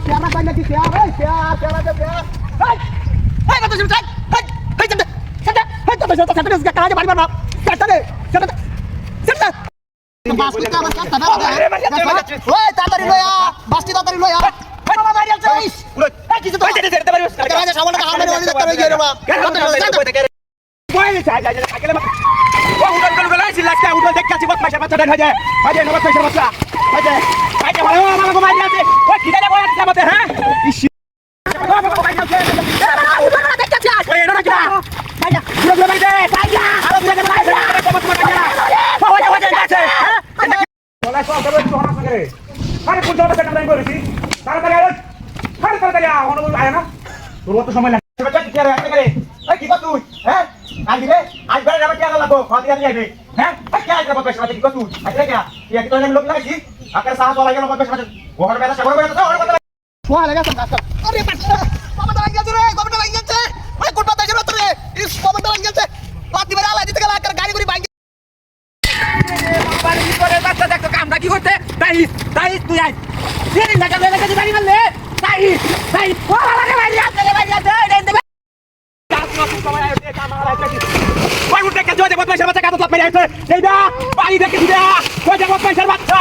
পেয়ারা কই নাকি পেয়ারা এই পেয়ারা দে পেয়ারা এই কত শুন চাই এই চল চল এই তো বসে তো সেটা কাজ বাড়ি বাড়ি সেটা দে সেটা বাসটি তো আমার কাছে দাও ওই তাড়াতাড়ি লয়া বাসটি তাড়াতাড়ি লয়া বাবা মারি আছে এই কিছু তো যেতে পারিস রাজা সামনে হামলে ওই দেখতে রই গেল না কই যাই সাইকেলে ও উড়ন গেল এই লাস্টে উড়ন দেখছি বত মাসের বাচ্চা দেন হয়ে যায় আজে নবাত মাসের বাচ্চা আজে আজে ভালো আমাকে মারি আছে ওই কিদালে বয় আছে মতে হ্যাঁ ইস বাবা মারি আছে উড়ন দেখছি ওই এটা না আজা উড়ন মারি দে আজা আর উড়ন মারি দে বত মারি দে ওই যাচ্ছে হ্যাঁ বলা সব দেব তো হানা করে আরে কোন জায়গা থেকে টাইম করেছি তাড়াতাড়ি আয় তাড়াতাড়ি আয় অনু আয় না তোর কত সময় লাগে বাচ্চা কি করে এই কি তুই হ্যাঁ আজ দিলে আজ বেলা যাবে কি লাগো খাওয়া দিয়ে যাবে হ্যাঁ কি আজ যাবে পয়সা কি তুই আজ রে কি কি তো আমি লোক লাগাইছি আকার সাহস ওলা গেল পয়সা ওহর বেলা সব বেলা তো ওহর কথা সোয়া লাগা সব কাজ আরে বাবা দাঁড়িয়ে গেছে রে বাবা দাঁড়িয়ে গেছে ওই কোন পাতা গেল তোরে এই বাবা দাঁড়িয়ে গেছে লাতি মেরে আলাই দিতে গেল আকার গাড়ি করে বাইক বাবা কি করে বাচ্চা দেখো কামটা কি করতে তাই তুই আই দেরি লাগা লাগা গাড়ি মারলে তাই ওলা লাগা বাইরে আছে রে ওই উঠে কে জয় বত মাসের বাচ্চা কাটো তো মেরে আছে এইডা বাড়ি দেখে দিদা ওই যে বত মাসের বাচ্চা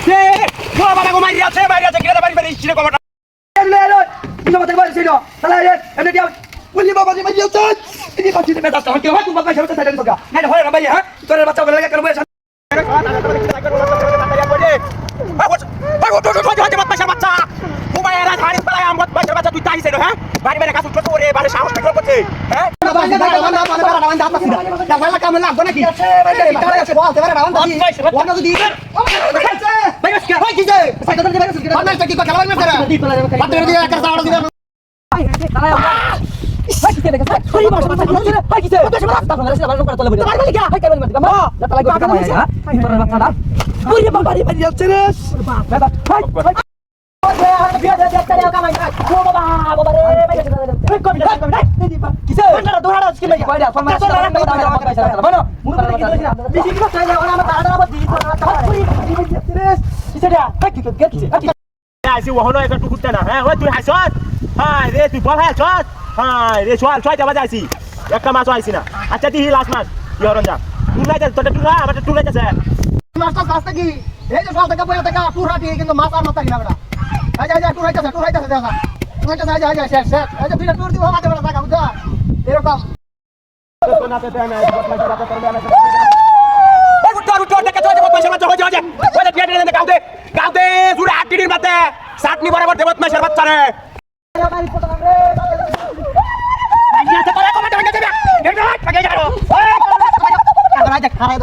সে ও বাবা গো মারি আছে কিরা বাড়ি বাড়ি ছিল কবটা এলে ইনো মতে বাড়ি ছিল তাহলে এমনি দিয়া বলি বাবা জি মারি আছে ইনি বাচ্চা তে দাস্তা হয় তুই বত মাসের বাচ্চা সাইডে তোকা না হয় না ভাই হ্যাঁ তোর বাচ্চা বলে লাগা করব এসে বাচ্চা মোবাইল ধারি পালাই আমত বাচ্চা তুই তাই ছিল হ্যাঁ বাড়ি বাড়ি কাজ করতে ওরে বাড়ি সাহস থেকে করতে হ্যাঁ একটা মাছ আইছি না আচ্ছা তুই লাস্ট মাছ ইহরন যা টুলাই যা তোটা টুলা আমার টুলাই যাচ্ছে মাছটা কাছটা কি এই যে সব টাকা পয়সা টাকা পুরা ঠিক কিন্তু মাছ আর মাথা কিনা বেটা আচ্ছা টুরাইতেছে দেখা টুরাইতেছে আচ্ছা শেষ আচ্ছা দুইটা টুর দিব মাঝে বেটা টাকা বুঝা এরকম নাতে দেন উঠো টাকা চলে বত মাসের বাচ্চা হয়ে যাবে ওই যে পেটে দেন কাউতে জুড়ে আটটির মাতে চাটনি বরাবর দেবত মাসের বাচ্চা রে আচ্ছা করে কমাতে হবে এটা আগে যাও ওই আগে খারাপ